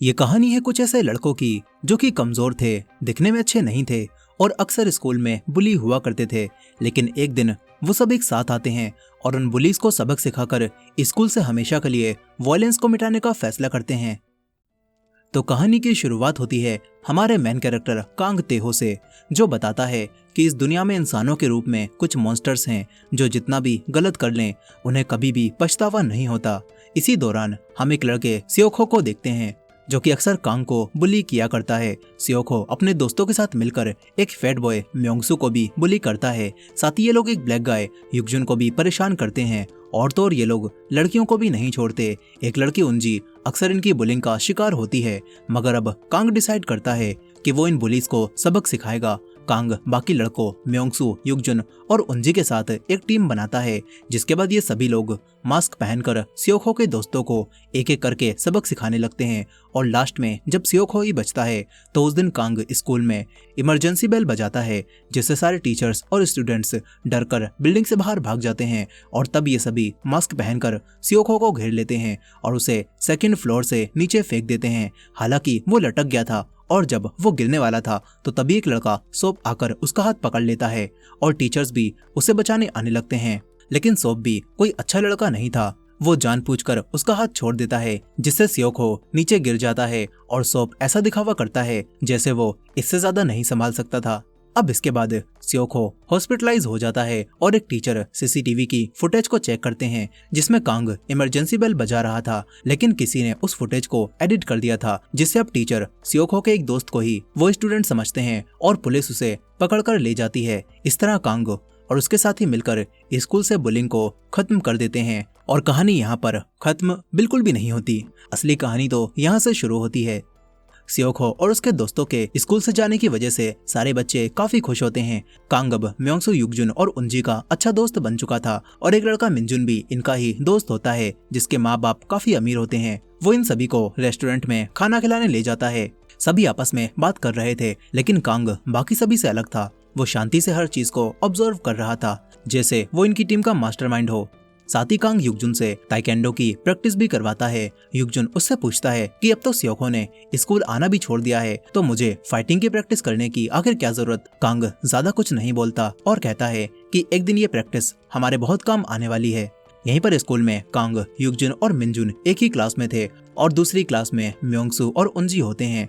ये कहानी है कुछ ऐसे लड़कों की जो कि कमजोर थे, दिखने में अच्छे नहीं थे और अक्सर स्कूल में बुली हुआ करते थे। लेकिन एक दिन वो सब एक साथ आते हैं और उन बुलीज को सबक सिखाकर स्कूल से हमेशा के लिए वायलेंस को मिटाने का फैसला करते हैं। तो कहानी की शुरुआत होती है हमारे मेन कैरेक्टर कांग तेहो से, जो बताता है कि इस दुनिया में इंसानों के रूप में कुछ मॉन्स्टर्स हैं जो जितना भी गलत कर लें उन्हें कभी भी पछतावा नहीं होता। इसी दौरान हम एक लड़के सियोखो को देखते हैं जो कि अक्सर कांग को बुली किया करता है। सियोखो अपने दोस्तों के साथ मिलकर एक फैट बॉय म्योंगसू को भी बुली करता है। साथ ही ये लोग एक ब्लैक गाय युगजुन को भी परेशान करते हैं और तो और ये लोग लड़कियों को भी नहीं छोड़ते। एक लड़की उंजी अक्सर इनकी बुलिंग का शिकार होती है, मगर अब कांग डिसाइड करता है कि वो इन बुलीज को सबक सिखाएगा। कांग बाकी लड़कों म्योंगसू, युगजुन और उंजी के साथ एक टीम बनाता है, जिसके बाद ये सभी लोग मास्क पहनकर सियोखो के दोस्तों को एक एक करके सबक सिखाने लगते हैं। और लास्ट में जब सियोखो ही बचता है तो उस दिन कांग स्कूल में इमरजेंसी बेल बजाता है, जिससे सारे टीचर्स और स्टूडेंट्स डरकर बिल्डिंग से बाहर भाग जाते हैं। और तब ये सभी मास्क पहनकर सियोखो को घेर लेते हैं और उसे सेकंड फ्लोर से नीचे फेंक देते हैं। हालांकि वो लटक गया था और जब वो गिरने वाला था तो तभी एक लड़का सोप आकर उसका हाथ पकड़ लेता है और टीचर्स भी उसे बचाने आने लगते हैं। लेकिन सोप भी कोई अच्छा लड़का नहीं था, वो जानबूझकर उसका हाथ छोड़ देता है, जिससे सियोखो नीचे गिर जाता है और सोप ऐसा दिखावा करता है जैसे वो इससे ज्यादा नहीं संभाल सकता था। अब इसके बाद सियोखो हॉस्पिटलाइज हो जाता है और एक टीचर सीसीटीवी की फुटेज को चेक करते हैं जिसमें कांग इमरजेंसी बेल बजा रहा था, लेकिन किसी ने उस फुटेज को एडिट कर दिया था, जिससे अब टीचर सियोखो के एक दोस्त को ही वो स्टूडेंट समझते हैं और पुलिस उसे पकड़कर ले जाती है। इस तरह कांग और उसके साथी मिलकर स्कूल से बुलिंग को खत्म कर देते हैं। और कहानी यहाँ पर खत्म बिल्कुल भी नहीं होती, असली कहानी तो यहाँ से शुरू होती है। सियोखो और उसके दोस्तों के स्कूल से जाने की वजह से सारे बच्चे काफी खुश होते हैं। कांग अब म्योंगसू, युगजुन और उंजी का अच्छा दोस्त बन चुका था और एक लड़का मिनजुन भी इनका ही दोस्त होता है, जिसके माँ बाप काफी अमीर होते हैं। वो इन सभी को रेस्टोरेंट में खाना खिलाने ले जाता है। सभी आपस में बात कर रहे थे, लेकिन कांग बाकी सभी से अलग था। वो शांति से हर चीज को ऑब्जर्व कर रहा था, जैसे वो इनकी टीम का मास्टरमाइंड हो। साथ ही कांग युगजुन से ताइकेंडो की प्रैक्टिस भी करवाता है। युगजुन उससे पूछता है कि अब तो सियोखो ने स्कूल आना भी छोड़ दिया है तो मुझे फाइटिंग की प्रैक्टिस करने की आखिर क्या जरूरत। कांग ज्यादा कुछ नहीं बोलता और कहता है कि एक दिन ये प्रैक्टिस हमारे बहुत काम आने वाली है। यहीं पर स्कूल में कांग, युगजुन और मिनजुन एक ही क्लास में थे और दूसरी क्लास में म्योंगसू और उंजी होते हैं।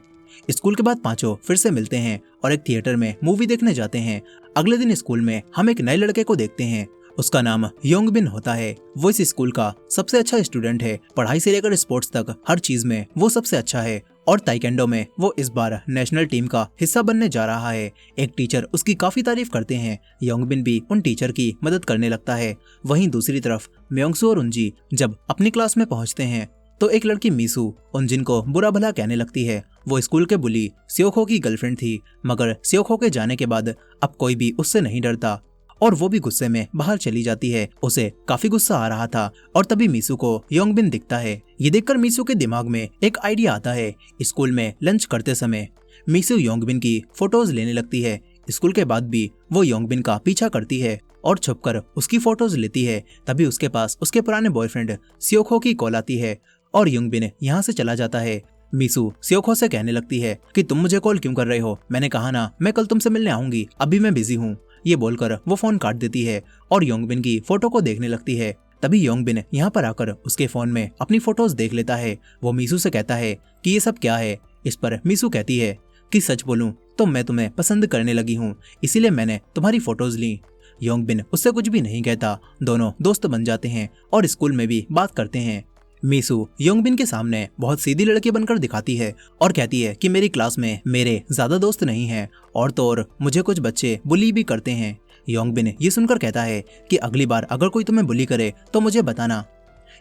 स्कूल के बाद पांचों फिर से मिलते हैं और एक थिएटर में मूवी देखने जाते हैं। अगले दिन स्कूल में हम एक नए लड़के को देखते हैं, उसका नाम योंगबिन होता है। वो इस स्कूल का सबसे अच्छा स्टूडेंट है, पढ़ाई से लेकर स्पोर्ट्स तक हर चीज में वो सबसे अच्छा है और ताइकेंडो में वो इस बार नेशनल टीम का हिस्सा बनने जा रहा है। एक टीचर उसकी काफी तारीफ करते हैं, योंगबिन भी उन टीचर की मदद करने लगता है। वहीं दूसरी तरफ म्योंगसू और उंजी जब अपनी क्लास में पहुंचते हैं तो एक लड़की मीसू उंजिन को बुरा भला कहने लगती है। वो स्कूल के बुली सियोखो की गर्लफ्रेंड थी, मगर सियोखो के जाने के बाद अब कोई भी उससे नहीं डरता और वो भी गुस्से में बाहर चली जाती है। उसे काफी गुस्सा आ रहा था और तभी मीसू को योंगबिन दिखता है। ये देखकर मीसू के दिमाग में एक आइडिया आता है। स्कूल में लंच करते समय मीसू योंगबिन की फोटोज लेने लगती है। स्कूल के बाद भी वो योंगबिन का पीछा करती है और छुपकर उसकी फोटोज लेती है। तभी उसके पास उसके पुराने बॉयफ्रेंड सियोखो की कॉल आती है और योंगबिन यहाँ से चला जाता है। मीसू सियोखो से कहने लगती है कि तुम मुझे कॉल क्यों कर रहे हो, मैंने कहा ना मैं कल तुमसे मिलने आऊंगी, अभी मैं बिजी हूँ। ये बोलकर वो फोन काट देती है और योंगबिन की फोटो को देखने लगती है। तभी योंगबिन यहाँ पर आकर उसके फोन में अपनी फोटोज देख लेता है। वो मीसू से कहता है कि ये सब क्या है। इस पर मीसू कहती है कि सच बोलूं तो मैं तुम्हें पसंद करने लगी हूँ, इसीलिए मैंने तुम्हारी फोटोज ली। योंगबिन उससे कुछ भी नहीं कहता, दोनों दोस्त बन जाते हैं और स्कूल में भी बात करते हैं। मीसू योंगबिन के सामने बहुत सीधी लड़की बनकर दिखाती है और कहती है कि मेरी क्लास में मेरे ज्यादा दोस्त नहीं हैं और तो और मुझे कुछ बच्चे बुली भी करते हैं। योंगबिन ये सुनकर कहता है कि अगली बार अगर कोई तुम्हें बुली करे तो मुझे बताना।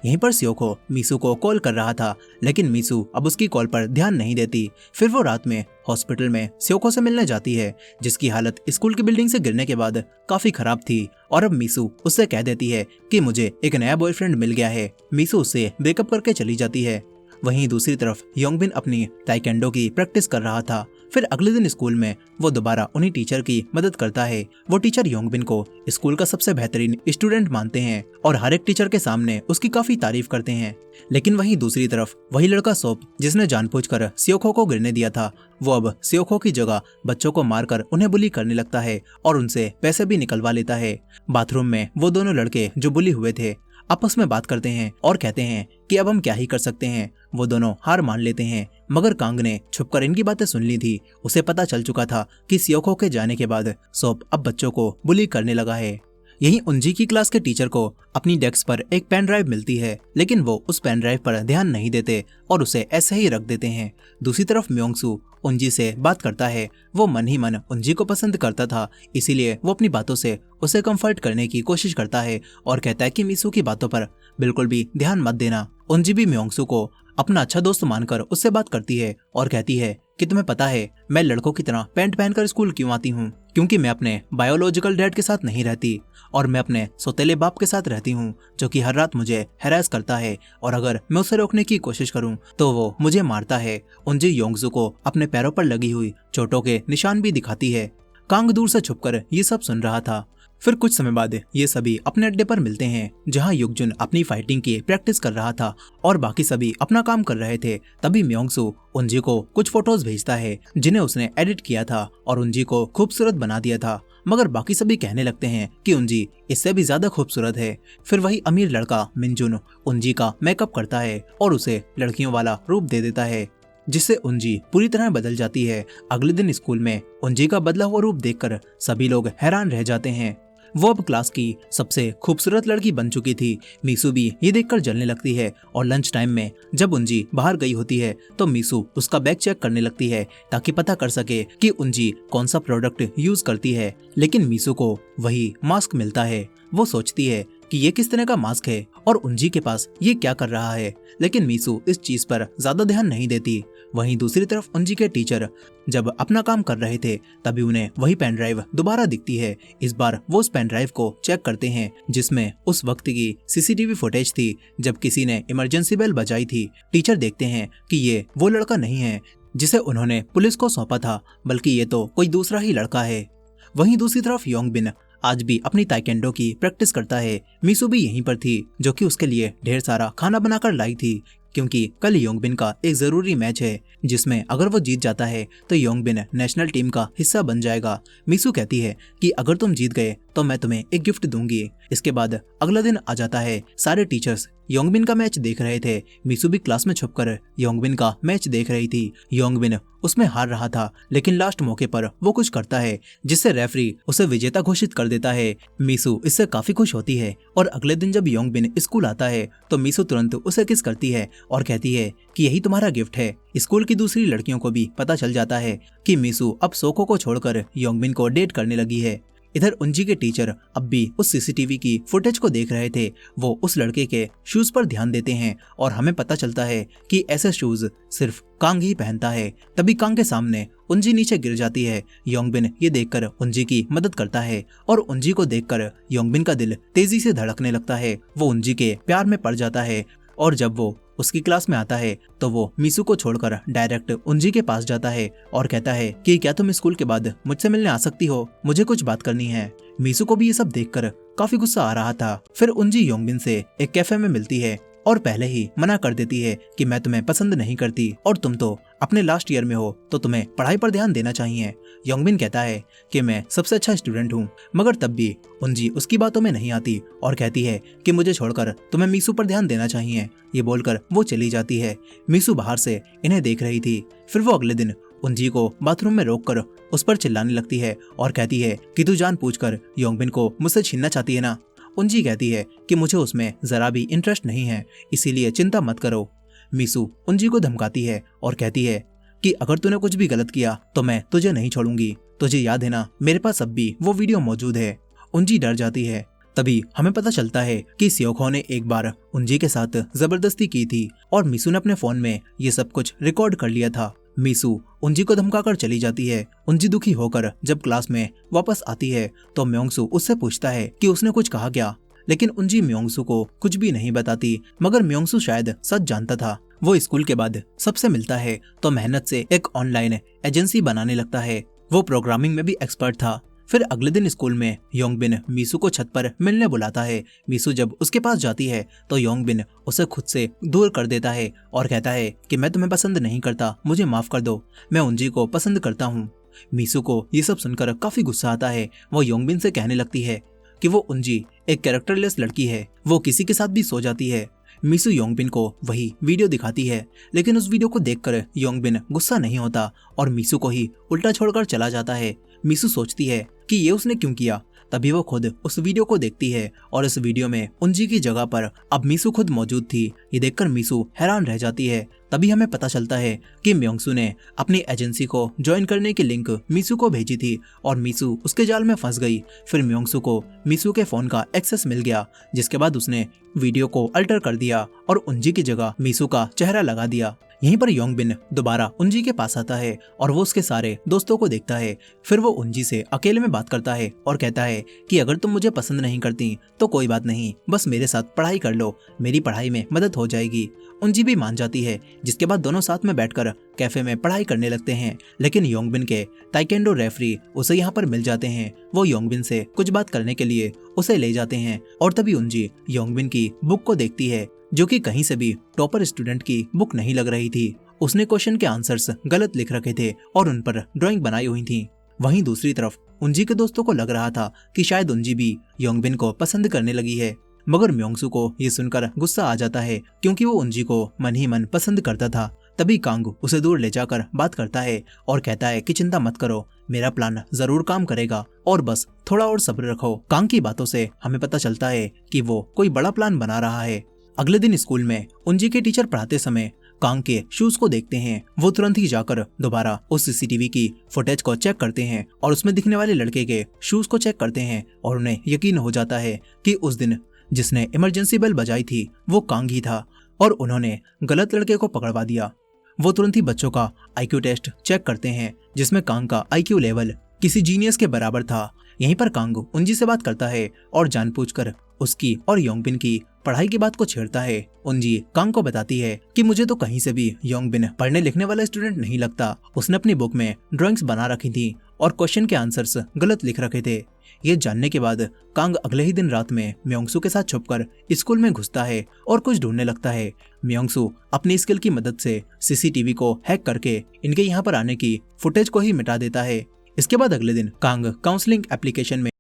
यहीं पर सियोखो मीसू को कॉल कर रहा था, लेकिन मीसू अब उसकी कॉल पर ध्यान नहीं देती। फिर वो रात में हॉस्पिटल में सियोखो से मिलने जाती है, जिसकी हालत स्कूल की बिल्डिंग से गिरने के बाद काफी खराब थी और अब मीसू उससे कह देती है कि मुझे एक नया बॉयफ्रेंड मिल गया है। मीसू उससे ब्रेकअप करके चली जाती है। वहीं दूसरी तरफ योंगबिन अपनी ताइकेंडो की प्रैक्टिस कर रहा था। फिर अगले दिन स्कूल में वो दोबारा उन्हीं टीचर की मदद करता है। वो टीचर योंगबिन को स्कूल का सबसे बेहतरीन स्टूडेंट मानते हैं और हर एक टीचर के सामने उसकी काफी तारीफ करते हैं। लेकिन वहीं दूसरी तरफ वही लड़का सोप, जिसने जानबूझकर सियोखो को गिरने दिया था, वो अब सियोखो की जगह बच्चों को मारकर उन्हें बुली करने लगता है और उनसे पैसे भी निकलवा लेता है। बाथरूम में वो दोनों लड़के जो बुली हुए थे आपस में बात करते हैं और कहते हैं कि अब हम क्या ही कर सकते हैं। वो दोनों हार मान लेते हैं, मगर कांग ने छुपकर इनकी बातें सुन ली थी। उसे पता चल चुका था कि सियोखो के जाने के बाद सोप अब बच्चों को बुली करने लगा है। यहीं उंजी की क्लास के टीचर को अपनी डेस्क पर एक पेन ड्राइव मिलती है, लेकिन वो उस पेन ड्राइव पर ध्यान नहीं देते और उसे ऐसे ही रख देते हैं। दूसरी तरफ म्योंगसू उंजी से बात करता है। वो मन ही मन उंजी को पसंद करता था, इसीलिए वो अपनी बातों से उसे कंफर्ट करने की कोशिश करता है और कहता है कि मिसू की बातों पर बिल्कुल भी ध्यान मत देना। उंजी भी म्योंगसू को अपना अच्छा दोस्त मानकर उससे बात करती है और कहती है कि तुम्हें पता है मैं लड़कों की तरह पैंट पहनकर स्कूल क्यों आती हूँ, क्योंकि मैं अपने बायोलॉजिकल डैड के साथ नहीं रहती और मैं अपने सौतेले बाप के साथ रहती हूँ, जो कि हर रात मुझे हैरेस करता है और अगर मैं उसे रोकने की कोशिश करूँ तो वो मुझे मारता है। उंजी योंगसू को अपने पैरों पर लगी हुई चोटों के निशान भी दिखाती है। कांग दूर से छुपकर ये सब सुन रहा था। फिर कुछ समय बाद ये सभी अपने अड्डे पर मिलते हैं, जहां युगजुन अपनी फाइटिंग की प्रैक्टिस कर रहा था और बाकी सभी अपना काम कर रहे थे। तभी म्योंगसू उंजी को कुछ फोटोज भेजता है जिन्हें उसने एडिट किया था और उंजी को खूबसूरत बना दिया था, मगर बाकी सभी कहने लगते हैं कि उंजी इससे भी ज्यादा खूबसूरत है। फिर वही अमीर लड़का मिनजुन उंजी का मेकअप करता है और उसे लड़कियों वाला रूप दे देता है, जिससे उंजी पूरी तरह बदल जाती है। अगले दिन स्कूल में उंजी का बदला हुआ रूप देखकर सभी लोग हैरान रह जाते हैं। वो अब क्लास की सबसे खूबसूरत लड़की बन चुकी थी। मीसू भी ये देखकर जलने लगती है और लंच टाइम में जब उंजी बाहर गई होती है तो मीसू उसका बैग चेक करने लगती है ताकि पता कर सके कि उंजी कौन सा प्रोडक्ट यूज करती है। लेकिन मीसू को वही मास्क मिलता है। वो सोचती है कि ये किस तरह का मास्क है और उंजी के पास ये क्या कर रहा है, लेकिन मीसू इस चीज पर ज्यादा ध्यान नहीं देती। वहीं दूसरी तरफ उंजी के टीचर जब अपना काम कर रहे थे तभी उन्हें वही पेन ड्राइव दोबारा दिखती है। इस बार वो उस पेन ड्राइव को चेक करते हैं जिसमें उस वक्त की सीसीटीवी फुटेज थी जब किसी ने इमरजेंसी बेल बजाई थी। टीचर देखते हैं कि ये वो लड़का नहीं है जिसे उन्होंने पुलिस को सौंपा था, बल्कि ये तो कोई दूसरा ही लड़का है। वहीं दूसरी तरफ योंगबिन आज भी अपनी ताइकेंडो की प्रैक्टिस करता है। मीसू भी यहीं पर थी, जो कि उसके लिए ढेर सारा खाना बनाकर लाई थी, क्योंकि कल योंगबिन का एक जरूरी मैच है जिसमें अगर वो जीत जाता है तो योंगबिन नेशनल टीम का हिस्सा बन जाएगा। मीसू कहती है कि अगर तुम जीत गए तो मैं तुम्हें एक गिफ्ट दूंगी। इसके बाद अगला दिन आ जाता है। सारे टीचर्स योंगबिन का मैच देख रहे थे। मीसू भी क्लास में छुपकर योंगबिन का मैच देख रही थी। योंगबिन उसमें हार रहा था, लेकिन लास्ट मौके पर वो कुछ करता है जिससे रेफरी उसे विजेता घोषित कर देता है। मीसू इससे काफी खुश होती है और अगले दिन जब योंगबिन स्कूल आता है तो मीसू तुरंत उसे किस करती है और कहती है कि यही तुम्हारा गिफ्ट है। स्कूल की दूसरी लड़कियों को भी पता चल जाता है कि मीसू अब सोको को छोड़कर योंगबिन को डेट करने लगी है। इधर उंजी के टीचर अब भी उस सीसीटीवी की फुटेज को देख रहे थे। वो उस लड़के के शूज पर ध्यान देते हैं और हमें पता चलता है कि ऐसे शूज सिर्फ कांग ही पहनता है। तभी कांग के सामने उंजी नीचे गिर जाती है। योंगबिन ये देखकर उंजी की मदद करता है और उंजी को देखकर योंगबिन का दिल तेजी से धड़कने लगता है। वो उंजी के प्यार में पड़ जाता है और जब वो उसकी क्लास में आता है तो वो मीसू को छोड़कर डायरेक्ट उंजी के पास जाता है और कहता है कि क्या तुम स्कूल के बाद मुझसे मिलने आ सकती हो, मुझे कुछ बात करनी है। मीसू को भी ये सब देखकर काफी गुस्सा आ रहा था। फिर उंजी योंगबिन से एक कैफे में मिलती है और पहले ही मना कर देती है कि मैं तुम्हें पसंद नहीं करती और तुम तो अपने लास्ट ईयर में हो तो तुम्हें पढ़ाई पर ध्यान देना चाहिए। योंगबिन कहता है कि मैं सबसे अच्छा स्टूडेंट हूँ, मगर तब भी उंजी उसकी बातों में नहीं आती और कहती है कि मुझे छोड़कर तुम्हें मीसू पर ध्यान देना चाहिए। ये बोलकर वो चली जाती है। मीसू बाहर से इन्हें देख रही थी। फिर वो अगले दिन उंजी को बाथरूम में रोककर उस पर चिल्लाने लगती है और कहती है कि तू जानबूझकर योंगबिन को मुझसे छीनना चाहती है ना। उंजी कहती है कि मुझे उसमें जरा भी इंटरेस्ट नहीं है, इसीलिए चिंता मत करो। मीसू उंजी को धमकाती है और कहती है कि अगर तूने कुछ भी गलत किया तो मैं तुझे नहीं छोड़ूंगी। तुझे याद है ना, मेरे पास अब भी वो वीडियो मौजूद है। उंजी डर जाती है। तभी हमें पता चलता है कि सियोखो ने एक बार उंजी के साथ जबरदस्ती की थी और मीसू ने अपने फोन में ये सब कुछ रिकॉर्ड कर लिया था। मीसू उंजी को धमकाकर चली जाती है। उंजी दुखी होकर जब क्लास में वापस आती है तो म्योंगसू उससे पूछता है कि उसने कुछ कहा क्या। लेकिन उंजी म्योंगसू को कुछ भी नहीं बताती, मगर म्योंगसू शायद सच जानता था। वो स्कूल के बाद सबसे मिलता है तो मेहनत से एक ऑनलाइन एजेंसी बनाने लगता है। वो प्रोग्रामिंग में भी एक्सपर्ट था। फिर अगले दिन स्कूल में योंगबिन मीसू को छत पर मिलने बुलाता है। मीसू जब उसके पास जाती है तो योंगबिन उसे खुद से दूर कर देता है और कहता है कि मैं तुम्हें पसंद नहीं करता, मुझे माफ कर दो, मैं उंजी को पसंद करता हूँ। मीसू को ये सब सुनकर काफी गुस्सा आता है। वो योंगबिन से कहने लगती है कि वो उंजी एक कैरेक्टरलेस लड़की है, वो किसी के साथ भी सो जाती है। मीसू योंगबिन को वही वीडियो दिखाती है, लेकिन उस वीडियो को देखकर योंगबिन गुस्सा नहीं होता और मीसू को ही उल्टा छोड़कर चला जाता है। मीसू सोचती है कि ये उसने क्यों किया। तभी वो खुद उस वीडियो को देखती है और इस वीडियो में उंजी की जगह पर अब मीसू खुद मौजूद थी। ये देखकर मीसू हैरान रह जाती है। तभी हमें पता चलता है कि म्योंगसू ने अपनी एजेंसी को ज्वाइन करने की लिंक मीसू को भेजी थी और मीसू उसके जाल में फंस गई। फिर म्योंगसू को मीसू के फोन का एक्सेस मिल गया, जिसके बाद उसने वीडियो को अल्टर कर दिया और उंजी की जगह मीसू का चेहरा लगा दिया। यहीं पर योंगबिन दोबारा उंजी के पास आता है और वो उसके सारे दोस्तों को देखता है। फिर वो उंजी से अकेले में बात करता है और कहता है कि अगर तुम मुझे पसंद नहीं करती तो कोई बात नहीं, बस मेरे साथ पढ़ाई कर लो, मेरी पढ़ाई में मदद हो जाएगी। उंजी भी मान जाती है, जिसके बाद दोनों साथ में बैठकर कैफे में पढ़ाई करने लगते हैं। लेकिन योंगबिन के ताइकेंडो रेफरी उसे यहाँ पर मिल जाते हैं। वो योंगबिन से कुछ बात करने के लिए उसे ले जाते हैं और तभी उंजी योंगबिन की बुक को देखती है, जो कि कहीं से भी टॉपर स्टूडेंट की बुक नहीं लग रही थी। उसने क्वेश्चन के आंसर्स गलत लिख रखे थे और उन पर ड्राइंग बनाई हुई थी। वहीं दूसरी तरफ उंजी के दोस्तों को लग रहा था कि शायद उंजी भी योंगबिन को पसंद करने लगी है, मगर म्योंगसू को ये सुनकर गुस्सा आ जाता है क्योंकि वो उंजी को मन ही मन पसंद करता था। तभी कांग उसे दूर ले जाकर बात करता है और कहता है कि चिंता मत करो, मेरा प्लान जरूर काम करेगा और बस थोड़ा और सब्र रखो। कांग की बातों से हमें पता चलता है कि वो कोई बड़ा प्लान बना रहा है। अगले दिन स्कूल में उंजी के टीचर पढ़ाते समय कांग के शूज को देखते हैं। वो तुरंत ही जाकर दोबारा उस सीसीटीवी की फुटेज को चेक करते हैं और उसमें दिखने वाले लड़के के शूज को चेक करते हैं और उन्हें यकीन हो जाता है कि उस दिन जिसने इमरजेंसी बेल बजाई थी वो कांग ही था और उन्होंने गलत लड़के को पकड़वा दिया। वो तुरंत ही बच्चों का आईक्यू टेस्ट चेक करते हैं, जिसमें कांग का आईक्यू लेवल किसी जीनियस के बराबर था। यहीं पर कांग उंजी से बात करता है और जानबूझकर उसकी और योंगबिन की पढ़ाई की बात को छेड़ता है। उंजी कांग को बताती है कि मुझे तो कहीं से भी योंगबिन पढ़ने लिखने वाला स्टूडेंट नहीं लगता। उसने अपनी बुक में ड्राइंग्स बना रखी थी और क्वेश्चन के आंसर्स गलत लिख रखे थे। ये जानने के बाद कांग अगले ही दिन रात में म्योंगसू के साथ छुपकर स्कूल में घुसता है और कुछ ढूंढने लगता है। म्योंगसू अपनी स्किल की मदद से सीसीटीवी को हैक करके इनके यहाँ पर आने की फुटेज को ही मिटा देता है। इसके बाद अगले दिन कांग काउंसलिंग एप्लीकेशन में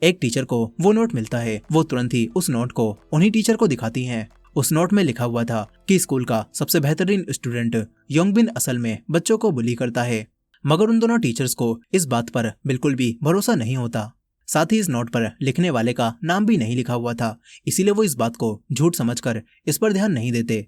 एक टीचर को वो नोट मिलता है। वो तुरंत ही उस नोट को उन्हीं टीचर को दिखाती हैं। उस नोट में लिखा हुआ था कि स्कूल का सबसे बेहतरीन स्टूडेंट योंगबिन असल में बच्चों को बुली करता है, मगर उन दोनों टीचर्स को इस बात पर बिल्कुल भी भरोसा नहीं होता। साथ ही इस नोट पर लिखने वाले का नाम भी नहीं लिखा हुआ था, इसीलिए वो इस बात को झूठ समझकर इस पर ध्यान नहीं देते।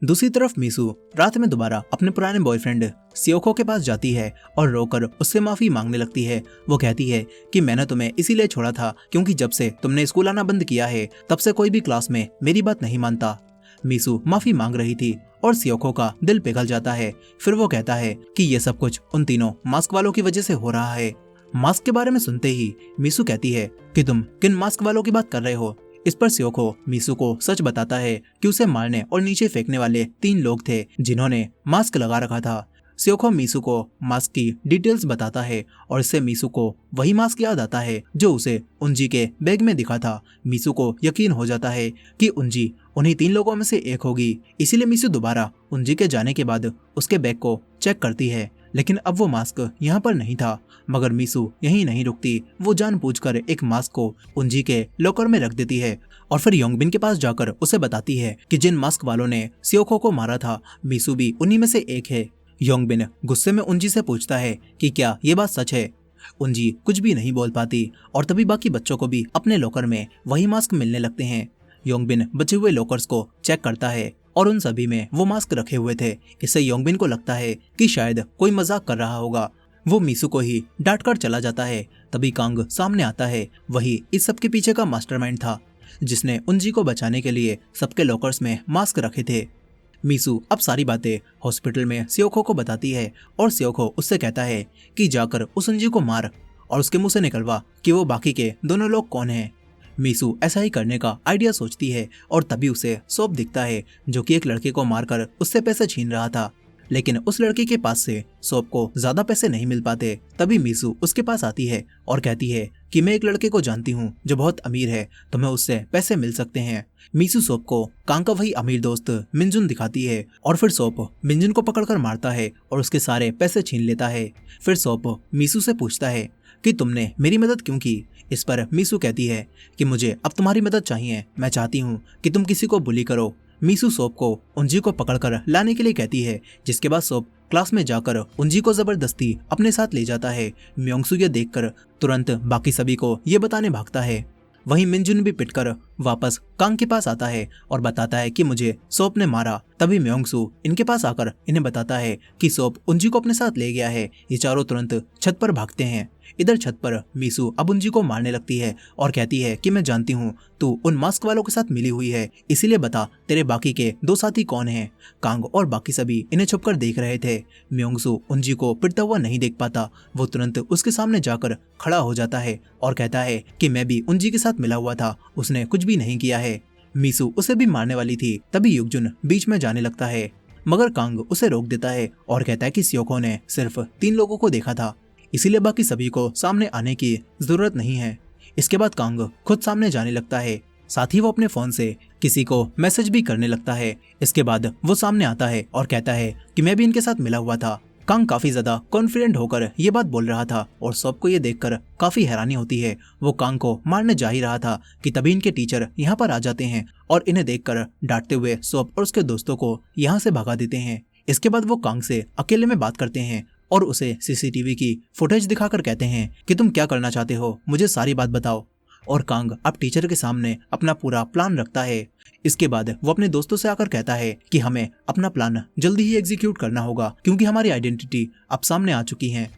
दूसरी तरफ मीसू रात में दोबारा अपने पुराने बॉयफ्रेंड सियोको के पास जाती है और रोकर उससे माफी मांगने लगती है। वो कहती है कि मैंने तुम्हें इसीलिए छोड़ा था क्योंकि जब से तुमने स्कूल आना बंद किया है तब से कोई भी क्लास में मेरी बात नहीं मानता। मीसू माफी मांग रही थी और सियोको का दिल पिघल जाता है। फिर वो कहता है कि ये सब कुछ उन तीनों मास्क वालों की वजह से हो रहा है। मास्क के बारे में सुनते ही मीसू कहती है कि तुम किन मास्क वालों की बात कर रहे हो। इस पर सियोको मीसू को सच बताता है कि उसे मारने और नीचे फेंकने वाले 3 लोग थे जिन्होंने मास्क लगा रखा था। सियोको मीसू को मास्क की डिटेल्स बताता है और इससे मीसू को वही मास्क याद आता है जो उसे उंजी के बैग में दिखा था। मीसू को यकीन हो जाता है कि उंजी उन्हीं 3 लोगों में से एक होगी, इसीलिए मीसू दोबारा उंजी के जाने के बाद उसके बैग को चेक करती है, लेकिन अब वो मास्क यहाँ पर नहीं था। मगर मीसू यहीं नहीं रुकती, वो जानबूझकर एक मास्क को उंजी के लॉकर में रख देती है और फिर योंगबिन के पास जाकर उसे बताती है कि जिन मास्क वालों ने सियोको को मारा था मीसू भी उन्हीं में से एक है। योंगबिन गुस्से में उंजी से पूछता है कि क्या ये बात सच है। उंजी कुछ भी नहीं बोल पाती और तभी बाकी बच्चों को भी अपने लॉकर में वही मास्क मिलने लगते हैं। योंगबिन बचे हुए लॉकर्स को चेक करता है और उन सभी में वो मास्क रखे हुए थे। इससे योंगबिन को लगता है कि शायद कोई मजाक कर रहा होगा। वो मीसू को ही डांट कर चला जाता है। तभी कांग सामने आता है, वही इस सब के पीछे का मास्टरमाइंड था जिसने उंजी को बचाने के लिए सबके लॉकर्स में मास्क रखे थे। मीसू अब सारी बातें हॉस्पिटल में सियोको को बताती है और सियोको उससे कहता है कि जाकर उस उंजी को मार और उसके मुंह से निकलवा कि वो बाकी के दोनों लोग कौन हैं। मीसू ऐसा ही करने का आइडिया सोचती है और तभी उसे सोप दिखता है जो कि एक लड़के को मारकर उससे पैसे छीन रहा था। लेकिन उस लड़के के पास से सोप को ज्यादा पैसे नहीं मिल पाते। तभी मीसू उसके पास आती है और कहती है कि मैं एक लड़के को जानती हूँ जो बहुत अमीर है, तो मैं उससे पैसे मिल सकते हैं। मीसू सोप को कांग का वही अमीर दोस्त मिनजुन दिखाती है और फिर सोप मिनजुन को पकड़कर मारता है और उसके सारे पैसे छीन लेता है। फिर सोप मीसू से पूछता है कि तुमने मेरी मदद क्यों की। इस पर मीसू कहती है कि मुझे अब तुम्हारी मदद चाहिए, मैं चाहती हूँ कि तुम किसी को बुली करो। मीसू सोप को उंजी को पकड़कर लाने के लिए कहती है, जिसके बाद सोप क्लास में जाकर उंजी को जबरदस्ती अपने साथ ले जाता है। म्योंगसू ये देखकर तुरंत बाकी सभी को ये बताने भागता है। वहीं मिनजुन भी पिटकर वापस कांग के पास आता है और बताता है कि मुझे सोप ने मारा। तभी म्योंगसू इनके पास आकर इन्हें बताता है कि सोप उंजी को अपने साथ ले गया है। ये चारों तुरंत छत पर भागते हैं। इधर छत पर मीसू अब उंजी को मारने लगती है और कहती है कि मैं जानती हूँ तू उन मास्क वालों के साथ मिली हुई है, इसीलिए बता तेरे बाकी के 2 साथी कौन हैं। कांग और बाकी सभी इन्हें छुपकर देख रहे थे। म्योंगसू उंजी को पिटता हुआ नहीं देख पाता। वो तुरंत उसके सामने जाकर खड़ा हो जाता है और कहता है कि मैं भी उंजी के साथ मिला हुआ था, उसने कुछ भी नहीं किया है। मीसू उसे भी मारने वाली थी। तभी युगजुन बीच में जाने लगता है, मगर कांग उसे रोक देता है और कहता है कि स्योको ने सिर्फ 3 लोगों को देखा था, इसीलिए बाकी सभी को सामने आने की जरूरत नहीं है। इसके बाद कांग खुद सामने जाने लगता है, साथ ही वो अपने फोन से किसी को मैसेज भी करने लगता है। इसके बाद वो सामने आता है और कहता है कि मैं भी इनके साथ मिला हुआ था। कांग काफी ज्यादा कॉन्फिडेंट होकर ये बात बोल रहा था और सोप को ये देखकर काफी हैरानी होती है। वो कांग को मारने जा ही रहा था कि तभी इनके टीचर यहाँ पर आ जाते हैं और इन्हें देखकर डांटते हुए सोप और उसके दोस्तों को यहाँ से भगा देते हैं। इसके बाद वो कांग से अकेले में बात करते हैं और उसे सीसीटीवी की फुटेज दिखाकर कहते हैं कि तुम क्या करना चाहते हो, मुझे सारी बात बताओ। और कांग अब टीचर के सामने अपना पूरा प्लान रखता है। इसके बाद वो अपने दोस्तों से आकर कहता है कि हमें अपना प्लान जल्दी ही एग्जीक्यूट करना होगा क्योंकि हमारी आइडेंटिटी अब सामने आ चुकी है।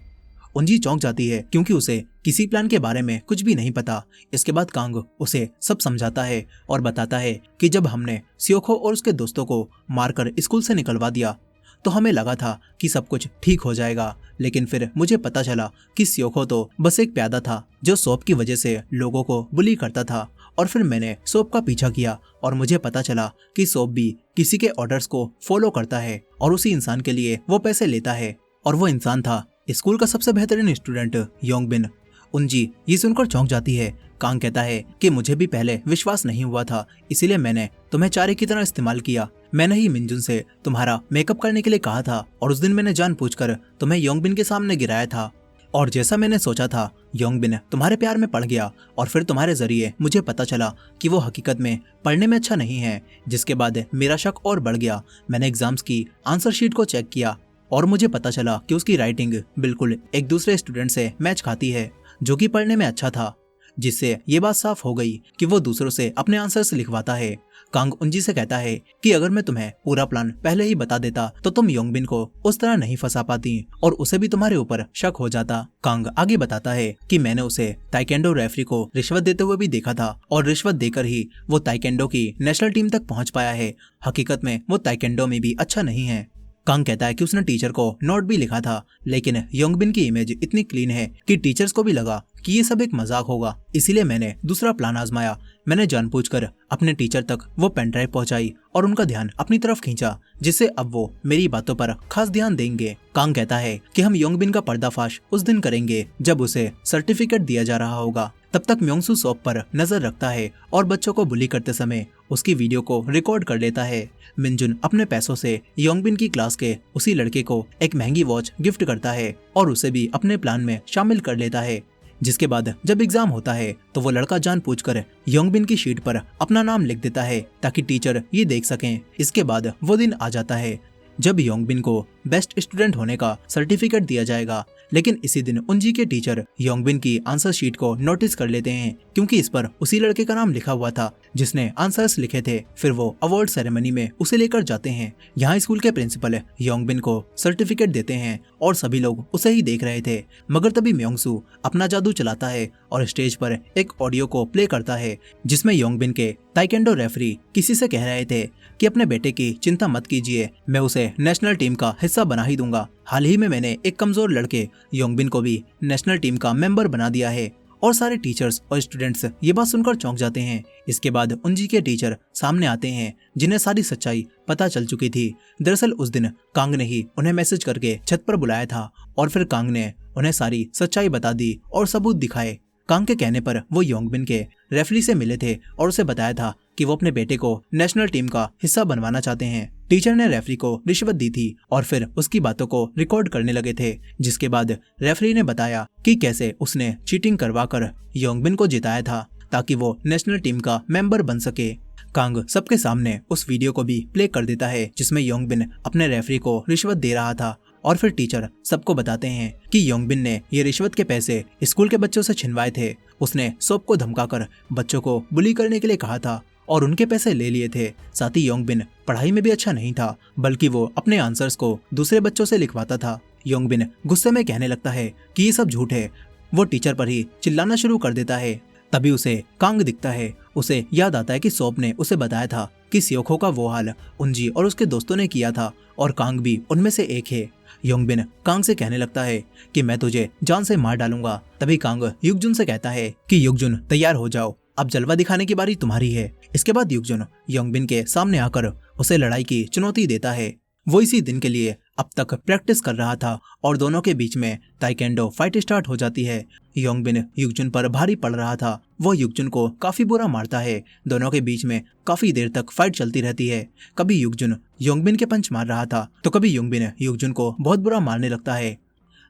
उंजी चौंक जाती है क्योंकि उसे किसी प्लान के बारे में कुछ भी नहीं पता। इसके बाद कांग उसे सब समझाता है और बताता है कि जब हमने स्योको और उसके दोस्तों को मारकर स्कूल से निकलवा दिया तो हमें लगा था कि सब कुछ ठीक हो जाएगा, लेकिन फिर मुझे पता चला कि स्योको तो बस एक प्यादा था जो सोप की वजह से लोगों को बुली करता था। और फिर मैंने सोप का पीछा किया और मुझे पता चला कि सोप भी किसी के ऑर्डर्स को फॉलो करता है और उसी इंसान के लिए वो पैसे लेता है। और वो इंसान था स्कूल का सबसे बेहतरीन स्टूडेंट योंगबिन। उंजी ये सुनकर चौंक जाती है। कांग कहता है कि मुझे भी पहले विश्वास नहीं हुआ था, इसीलिए मैंने तुम्हें चारे की तरह इस्तेमाल किया। मैंने ही मिनजुन से तुम्हारा मेकअप करने के लिए कहा था और उस दिन मैंने जानबूझकर तुम्हें योंगबिन के सामने गिराया था। और जैसा मैंने सोचा था योंगबिन तुम्हारे प्यार में पड़ गया और फिर तुम्हारे जरिए मुझे पता चला कि वो हकीकत में पढ़ने में अच्छा नहीं है, जिसके बाद मेरा शक और बढ़ गया। मैंने एग्जाम्स की आंसर शीट को चेक किया और मुझे पता चला कि उसकी राइटिंग बिल्कुल एक दूसरे स्टूडेंट से मैच खाती है जो कि पढ़ने में अच्छा था, जिससे ये बात साफ हो गई कि वो दूसरों से अपने आंसर्स लिखवाता है। कांग उंजी से कहता है कि अगर मैं तुम्हें पूरा प्लान पहले ही बता देता तो तुम योंगबिन को उस तरह नहीं फंसा पाती और उसे भी तुम्हारे ऊपर शक हो जाता। कांग आगे बताता है कि मैंने उसे ताइकेंडो रेफरी को रिश्वत देते हुए भी देखा था और रिश्वत देकर ही वो ताइकेंडो की नेशनल टीम तक पहुंच पाया है। हकीकत में वो ताइकेंडो में भी अच्छा नहीं है। कांग कहता है कि उसने टीचर को नोट भी लिखा था, लेकिन योंगबिन की इमेज इतनी क्लीन है कि टीचर्स को भी लगा कि ये सब एक मजाक होगा, इसीलिए मैंने दूसरा प्लान आजमाया। मैंने जानबूझकर अपने टीचर तक वो पेन ड्राइव पहुंचाई और उनका ध्यान अपनी तरफ खींचा, जिससे अब वो मेरी बातों पर खास ध्यान देंगे। कांग कहता है कि हम योंगबिन का पर्दाफाश उस दिन करेंगे जब उसे सर्टिफिकेट दिया जा रहा होगा। तब तक म्योंगसू सोप पर नजर रखता है और बच्चों को बुली करते समय उसकी वीडियो को रिकॉर्ड कर लेता है। मिनजुन अपने पैसों से योंगबिन की क्लास के उसी लड़के को एक महंगी वॉच गिफ्ट करता है और उसे भी अपने प्लान में शामिल कर लेता है। जिसके बाद जब एग्जाम होता है तो वो लड़का जानबूझकर योंगबिन की शीट पर अपना नाम लिख देता है ताकि टीचर ये देख सकें। इसके बाद वो दिन आ जाता है जब योंगबिन को बेस्ट स्टूडेंट होने का सर्टिफिकेट दिया जाएगा, लेकिन इसी दिन उंजी के टीचर योंगबिन की आंसर शीट को नोटिस कर लेते हैं क्योंकि इस पर उसी लड़के का नाम लिखा हुआ था जिसने आंसर्स लिखे थे। फिर वो अवार्ड सेरेमनी में उसे लेकर जाते हैं। यहाँ स्कूल के प्रिंसिपल योंगबिन को सर्टिफिकेट देते हैं और सभी लोग उसे ही देख रहे थे, मगर तभी म्योंगसू अपना जादू चलाता है और स्टेज पर एक ऑडियो को प्ले करता है जिसमें योंगबिन के ताइकेंडो रेफरी किसी से कह रहे थे कि अपने बेटे की चिंता मत कीजिए, मैं उसे नेशनल टीम का हिस्सा बना ही दूंगा। हाल ही में मैंने एक कमजोर लड़के योंगबिन को भी नेशनल टीम का मेंबर बना दिया है और सारे टीचर्स और स्टूडेंट्स ये बात सुनकर चौंक जाते हैं। इसके बाद उनजी के टीचर सामने आते हैं जिन्हें सारी सच्चाई पता चल चुकी थी। दरअसल उस दिन कांग ने ही उन्हें मैसेज करके छत पर बुलाया था और फिर कांग ने उन्हें सारी सच्चाई बता दी और सबूत दिखाए। कांग के कहने पर वो योंगबिन के रेफरी से मिले थे और उसे बताया था कि वो अपने बेटे को नेशनल टीम का हिस्सा बनवाना चाहते हैं। टीचर ने रेफरी को रिश्वत दी थी और फिर उसकी बातों को रिकॉर्ड करने लगे थे, जिसके बाद रेफरी ने बताया कि कैसे उसने चीटिंग करवाकर योंगबिन को जिताया था ताकि वो नेशनल टीम का मेंबर बन सके। कांग सबके सामने उस वीडियो को भी प्ले कर देता है जिसमें योंगबिन अपने रेफरी को रिश्वत दे रहा था और फिर टीचर सबको बताते हैं कि योंगबिन ने ये रिश्वत के पैसे स्कूल के बच्चों से छिनवाए थे। उसने सोप को धमकाकर बच्चों को बुली करने के लिए कहा था और उनके पैसे ले लिए थे। साथ ही योंगबिन पढ़ाई में भी अच्छा नहीं था, बल्कि वो अपने आंसर्स को दूसरे बच्चों से लिखवाता था। योंगबिन गुस्से में कहने लगता है कि ये सब झूठ है। वो टीचर पर ही चिल्लाना शुरू कर देता है। तभी उसे कांग दिखता है। उसे याद आता है कि सोप ने उसे बताया था कि स्योखो का वो हाल उनजी और उसके दोस्तों ने किया था और कांग भी उनमें से एक है। योंगबिन कांग से कहने लगता है कि मैं तुझे जान से मार डालूंगा। तभी कांग युगजुन से कहता है कि युगजुन तैयार हो जाओ, अब जलवा दिखाने की बारी तुम्हारी है। इसके बाद युगजुन योंगबिन के सामने आकर उसे लड़ाई की चुनौती देता है। वो इसी दिन के लिए अब तक प्रैक्टिस कर रहा था और दोनों के बीच में ताइकेंडो फाइट स्टार्ट हो जाती है। योंगबिन युगजुन पर भारी पड़ रहा था। वो युगजुन को काफी बुरा मारता है। दोनों के बीच में काफी देर तक फाइट चलती रहती है। कभी युगजुन योंगबिन के पंच मार रहा था तो कभी योंगबिन युगजुन को बहुत बुरा मारने लगता है।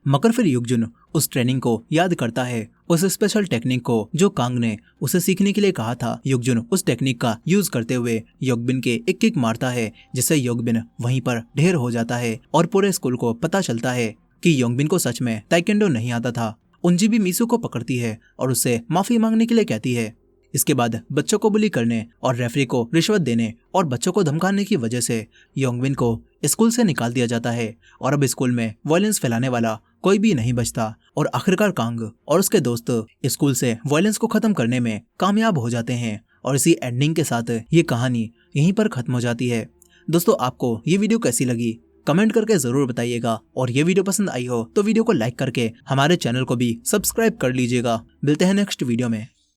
मगर फिर युगजुन उस ट्रेनिंग को याद करता है, उस स्पेशल टेक्निक को जो कांग ने उसे सीखने के लिए कहा था। युगजुन उस टेक्निक का यूज करते हुए योंगबिन के एक किक मारता है, जिससे योंगबिन वहीं पर ढेर हो जाता है और पूरे स्कूल को पता चलता है कि योंगबिन को सच में ताइकेंडो नहीं आता था। उनजी भी मीसू को पकड़ती है और उससे माफी मांगने के लिए कहती है। इसके बाद बच्चों को बुली करने और रेफरी को रिश्वत देने और बच्चों को धमकाने की वजह से योंगबिन को स्कूल से निकाल दिया जाता है और अब स्कूल में वायलेंस फैलाने वाला कोई भी नहीं बचता और आखिरकार कांग और उसके दोस्त स्कूल से वायलेंस को खत्म करने में कामयाब हो जाते हैं और इसी एंडिंग के साथ ये कहानी यहीं पर खत्म हो जाती है। दोस्तों, आपको ये वीडियो कैसी लगी कमेंट करके जरूर बताइएगा और ये वीडियो पसंद आई हो तो वीडियो को लाइक करके हमारे चैनल को भी सब्सक्राइब कर लीजिएगा। मिलते हैं नेक्स्ट वीडियो में।